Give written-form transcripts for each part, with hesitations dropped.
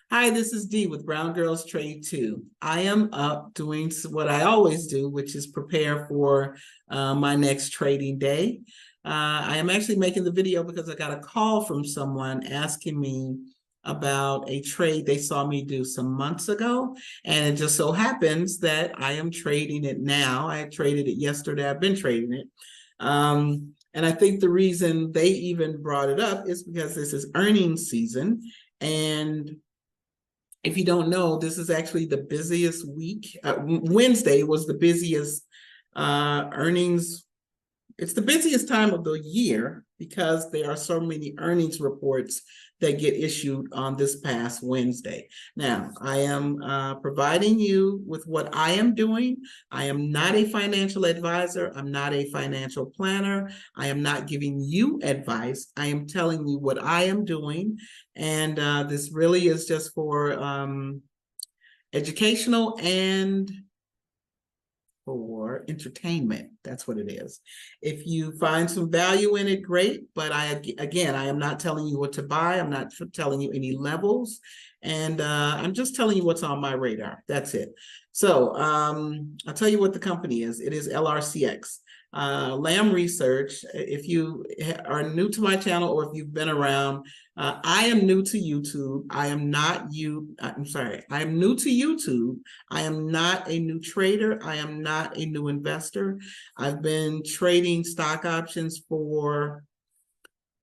Hi, this is Dee with Brown Girls Trade 2. I am up doing what I always do, which is prepare for my next trading day. I am actually making the video because I got a call from someone asking me about a trade they saw me do some months ago. And it just so happens that I am trading it now. I traded it yesterday. I've been trading it. And I think the reason they even brought it up is because this is earnings season. And if you don't know, this is actually the busiest week. Wednesday was the busiest earnings. It's the busiest time of the year because there are so many earnings reports that get issued on this past Wednesday. Now, I am providing you with what I am doing. I am not a financial advisor. I'm not a financial planner. I am not giving you advice. I am telling you what I am doing. And this really is just for educational and for entertainment. That's what it is. If you find some value in it, great. But I am not telling you what to buy. I'm not telling you any levels. And I'm just telling you what's on my radar. That's it. So I'll tell you what the company is. It is LRCX. Lamb Research. If you are new to my channel or if you've been around, I am new to YouTube. I am new to YouTube. I am not a new trader. I am not a new investor. I've been trading stock options for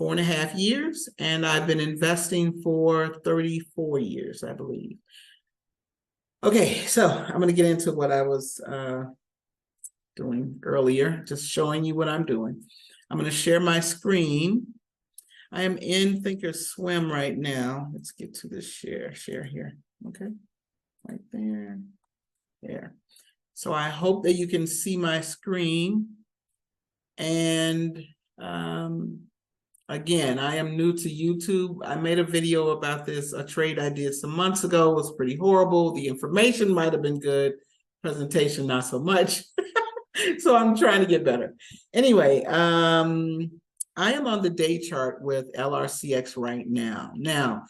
4.5 years, and I've been investing for 34 years, I believe. Okay, so I'm going to get into what I was doing earlier, just showing you what I'm doing. I'm going to share my screen. I am in Thinkorswim right now. Let's get to the share here. Okay, right there. So I hope that you can see my screen. And again, I am new to YouTube. I made a video about this, a trade I did some months ago. It was pretty horrible. The information might have been good, presentation not so much. So I'm trying to get better. Anyway, I am on the day chart with LRCX right now. Now,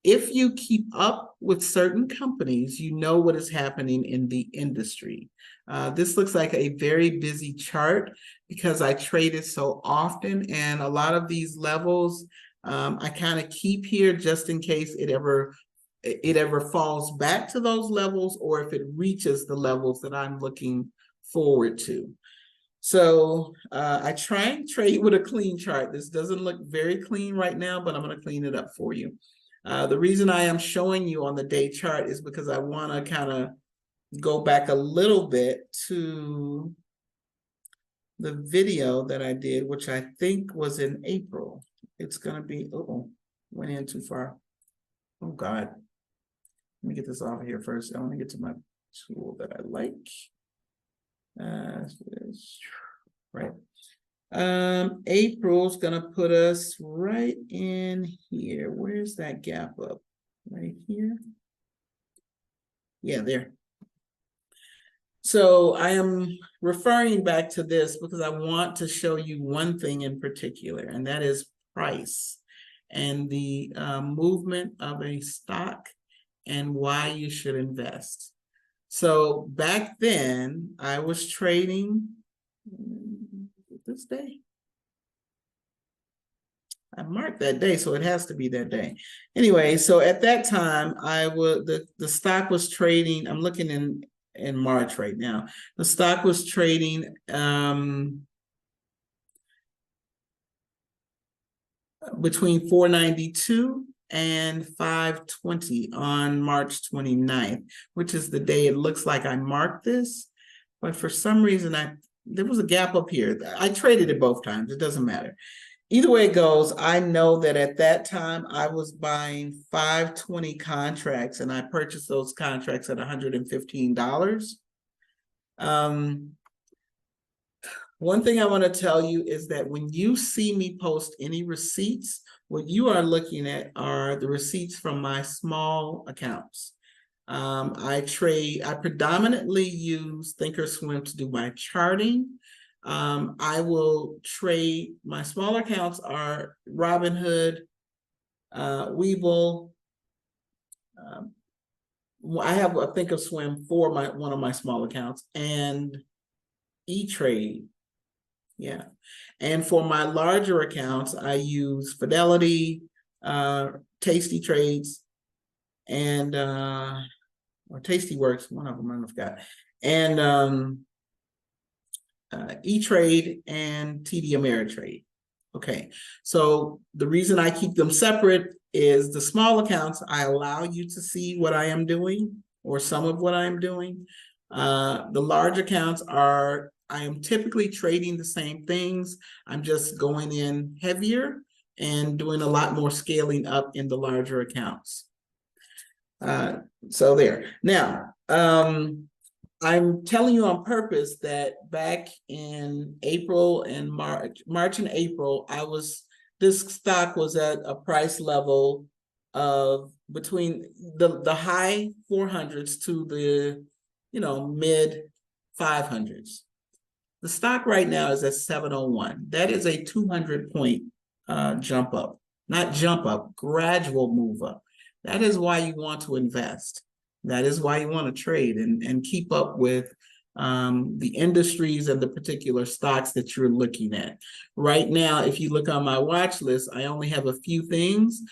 if you keep up with certain companies, you know what is happening in the industry. This looks like a very busy chart because I traded so often, and a lot of these levels I kind of keep here just in case it ever falls back to those levels, or if it reaches the levels that I'm looking forward to. So I try and trade with a clean chart. This doesn't look very clean right now, but I'm going to clean it up for you. The reason I am showing you on the day chart is because I want to kind of go back a little bit to the video that I did, which I think was in April. It's going to be, went in too far. Oh, God. Let me get this off here first. I want to get to my tool that I like. Right. April's gonna put us right in here. Where's that gap up? Right here. Yeah, there. So I am referring back to this because I want to show you one thing in particular, and that is price and the movement of a stock and why you should invest. So back then, I was trading this day. I marked that day, so it has to be that day. Anyway, so at that time, the stock was trading. I'm looking in March right now. The stock was trading between 492 and 520 on March 29th, which is the day it looks like I marked this. But for some reason, there was a gap up here. I traded it both times. It doesn't matter. Either way it goes, I know that at that time I was buying 520 contracts, and I purchased those contracts at $115. One thing I want to tell you is that when you see me post any receipts, what you are looking at are the receipts from my small accounts. I predominantly use Thinkorswim to do my charting. I will trade, my smaller accounts are Robinhood, we will, I have a Thinkorswim for one of my small accounts, and E-Trade. Yeah. And for my larger accounts, I use Fidelity, Tasty Trades, and or Tasty Works, one of them I forgot, and E-Trade and TD Ameritrade. Okay, so the reason I keep them separate is the small accounts, I allow you to see what I am doing or some of what I am doing. The large accounts I am typically trading the same things. I'm just going in heavier and doing a lot more scaling up in the larger accounts. So there. Now, I'm telling you on purpose that back in April and March and April, this stock was at a price level of between the high 400s to the, mid 500s. The stock right now is at 701. That is a 200-point jump up, not jump up, gradual move up. That is why you want to invest. That is why you want to trade and keep up with the industries and the particular stocks that you're looking at. Right now, if you look on my watch list, I only have a few things.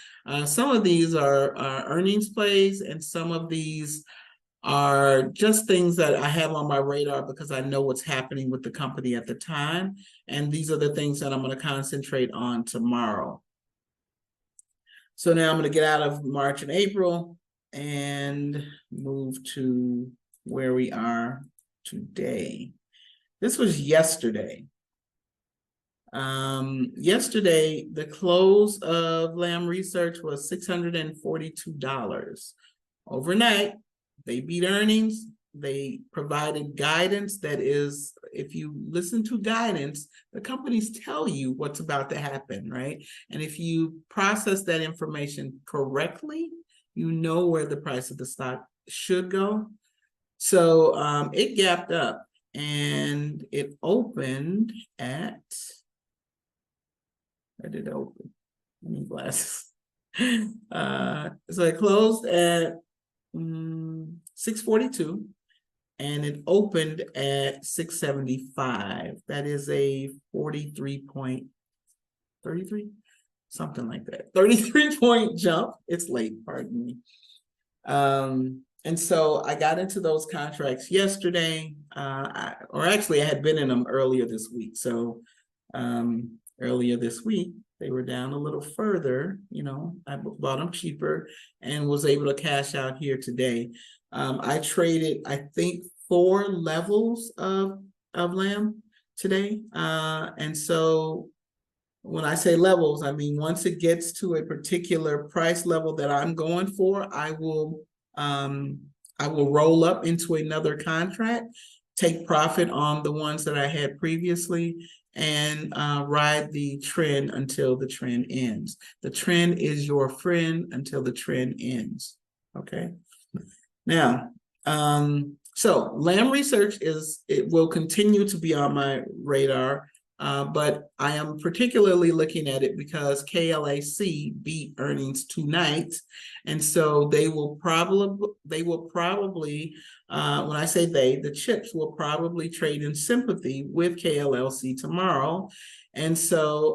Some of these are earnings plays, and some of these are just things that I have on my radar because I know what's happening with the company at the time. And these are the things that I'm going to concentrate on tomorrow. So now I'm going to get out of March and April and move to where we are today. This was yesterday. Yesterday, the close of Lam Research was $642. Overnight, they beat earnings. They provided guidance that is, if you listen to guidance, the companies tell you what's about to happen, right? And if you process that information correctly, you know where the price of the stock should go. So it gapped up and it opened at, where did it open? I need glasses. So it closed at 642 and it opened at 675. That is a 33.33, something like that. 33-point jump. It's late, pardon me. And so I got into those contracts yesterday, or actually I had been in them earlier this week. So earlier this week, they were down a little further, I bought them cheaper and was able to cash out here today. I traded, I think, 4 levels of Lam today. And so when I say levels, I mean, once it gets to a particular price level that I'm going for, I will roll up into another contract, take profit on the ones that I had previously, and ride the trend until the trend ends. The trend is your friend until the trend ends, okay? Now, so Lam Research it will continue to be on my radar, but I am particularly looking at it because KLAC beat earnings tonight, and so they will probably, when I say the chips will probably trade in sympathy with KLLC tomorrow, and so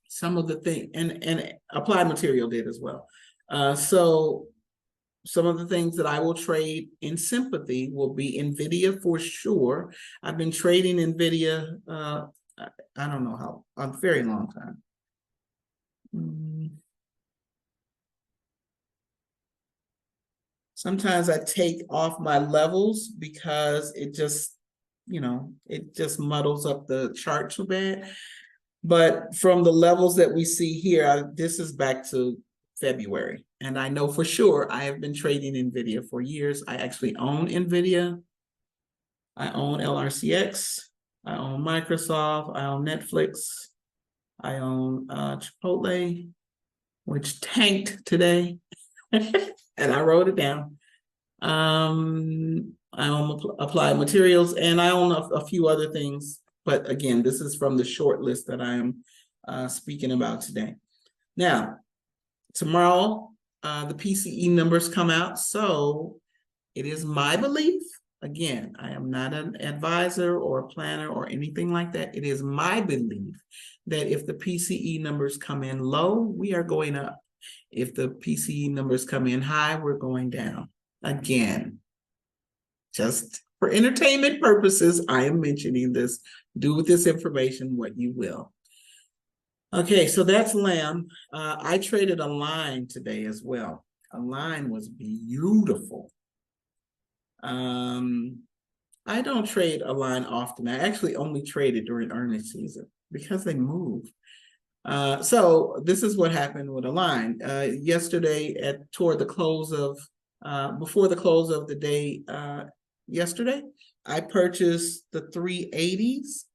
some of the things, and Applied Material did as well. So some of the things that I will trade in sympathy will be NVIDIA for sure. I've been trading NVIDIA, I don't know how, a very long time. Sometimes I take off my levels because it just, it just muddles up the chart too bad. But from the levels that we see here, this is back to February. And I know for sure I have been trading NVIDIA for years. I actually own NVIDIA. I own LRCX. I own Microsoft. I own Netflix. I own Chipotle, which tanked today. And I wrote it down. I own Applied Materials, and I own a few other things. But again, this is from the short list that I am speaking about today. Now, tomorrow, the PCE numbers come out. So it is my belief, again, I am not an advisor or a planner or anything like that. It is my belief that if the PCE numbers come in low, we are going up. If the PCE numbers come in high, we're going down. Again, just for entertainment purposes, I am mentioning this. Do with this information what you will. Okay, so that's lamb. I traded a line today as well. A line was beautiful. I don't trade a line often. I actually only trade it during earnings season because they move. So this is what happened with a line. Yesterday toward the close of, before the close of the day yesterday, I purchased the 380s.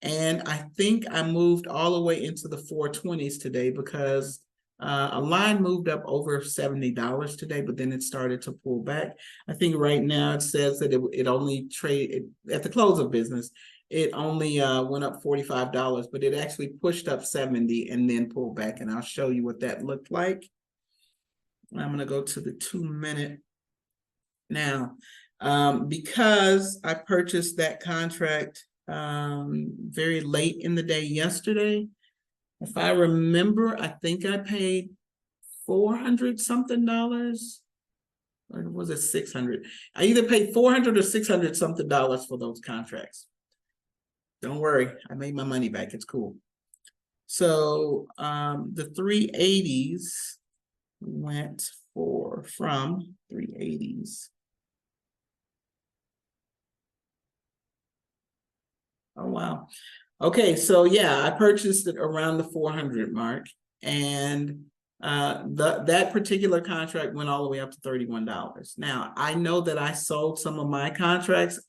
And I think I moved all the way into the 420s today because a line moved up over $70 today, but then it started to pull back. I think right now it says that it only traded at the close of business. It only went up $45, but it actually pushed up 70 and then pulled back. And I'll show you what that looked like. I'm going to go to the 2-minute now. Because I purchased that contract very late in the day yesterday. If I remember, I think I paid $400 something, or was it 600? I either paid $400 or 600 something for those contracts. Don't worry, I made my money back. It's cool. So the 380s went from 380s. Oh, wow. Okay, so yeah, I purchased it around the 400 mark, and that particular contract went all the way up to $31. Now, I know that I sold some of my contracts.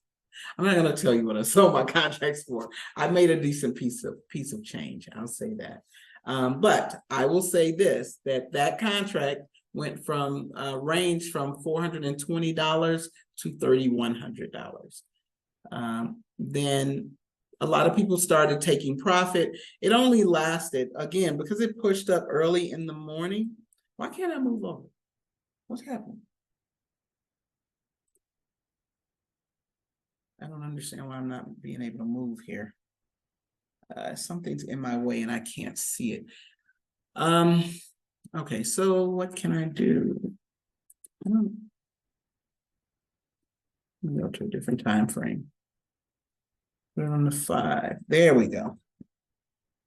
I'm not going to tell you what I sold my contracts for. I made a decent piece of change. I'll say that. But I will say this, that contract went from range from $420 to $3,100. Then a lot of people started taking profit. It only lasted, again, because it pushed up early in the morning. Why can't I move over? What's happening? I don't understand why I'm not being able to move here. Something's in my way and I can't see it. Okay, so what can I do? Let me go to a different time frame. Put it on the 5. There we go.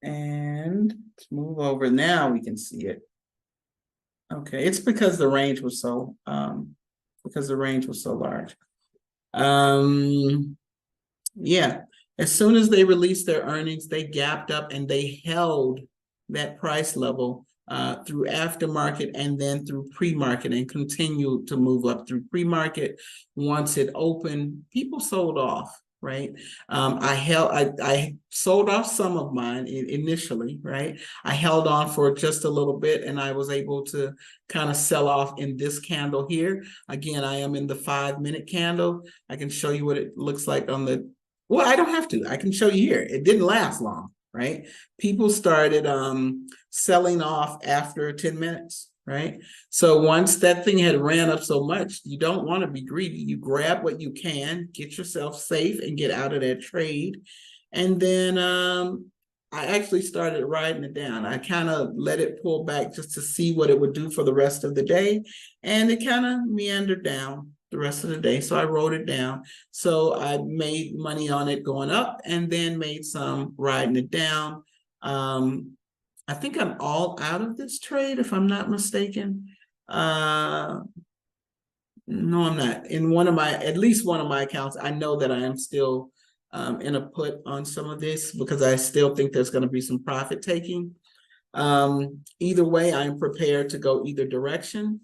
And let's move over. Now we can see it. Okay, it's because the range was so large. Yeah, as soon as they released their earnings, they gapped up and they held that price level through aftermarket and then through pre-market, and continued to move up through pre-market. Once it opened, people sold off. Right. I sold off some of mine initially, right? I held on for just a little bit and I was able to kind of sell off in this candle here. Again, I am in the 5-minute candle. I can show you what it looks like on the, well, I don't have to. I can show you here. It didn't last long, right? People started selling off after 10 minutes. Right. So once that thing had ran up so much, you don't want to be greedy. You grab what you can, get yourself safe and get out of that trade. And then I actually started writing it down. I kind of let it pull back just to see what it would do for the rest of the day. And it kind of meandered down the rest of the day. So I wrote it down. So I made money on it going up and then made some writing it down. I think I'm all out of this trade, if I'm not mistaken. No, I'm not. In at least one of my accounts, I know that I am still in a put on some of this because I still think there's going to be some profit taking. Either way, I'm prepared to go either direction.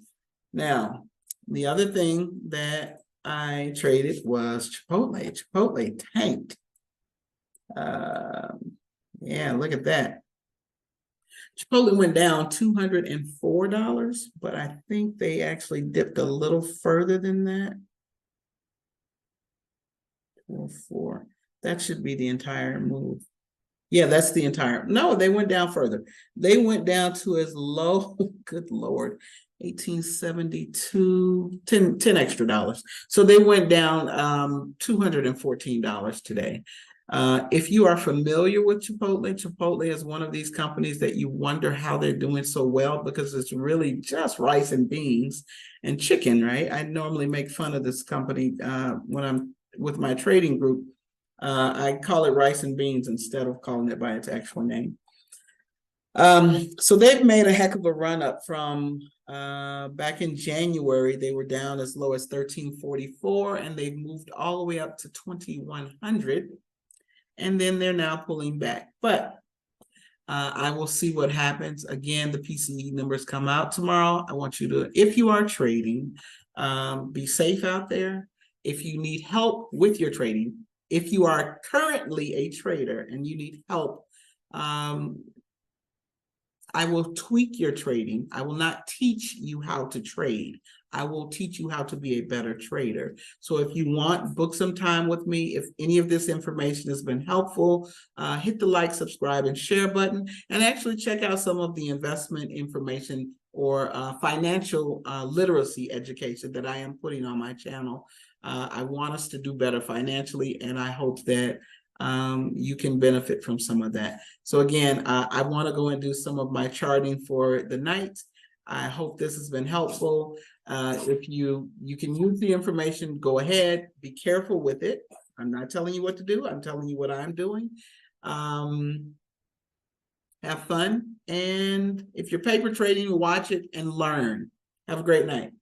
Now, the other thing that I traded was Chipotle. Chipotle tanked. Yeah, look at that. Chipotle went down $204, but I think they actually dipped a little further than that. 204. That should be the entire move. Yeah, that's the entire. No, they went down further. They went down to as low, good Lord, 1872, 10 extra dollars. So they went down $214 today. If you are familiar with Chipotle, Chipotle is one of these companies that you wonder how they're doing so well because it's really just rice and beans and chicken, right? I normally make fun of this company when I'm with my trading group. I call it rice and beans instead of calling it by its actual name. So they've made a heck of a run up from back in January. They were down as low as 1344, and they've moved all the way up to 2100, and then they're now pulling back. But I will see what happens. Again, the PCE numbers come out tomorrow. I want you to, if you are trading, be safe out there. If you need help with your trading, if you are currently a trader and you need help, I will tweak your trading. I will not teach you how to trade. I will teach you how to be a better trader. So if you want, book some time with me. If any of this information has been helpful, hit the like, subscribe, and share button, and actually check out some of the investment information or financial literacy education that I am putting on my channel. I want us to do better financially, and I hope that you can benefit from some of that. So again, I want to go and do some of my charting for the night. I hope this has been helpful. If you can use the information, go ahead. Be careful with it. I'm not telling you what to do. I'm telling you what I'm doing. Have fun. And if you're paper trading, watch it and learn. Have a great night.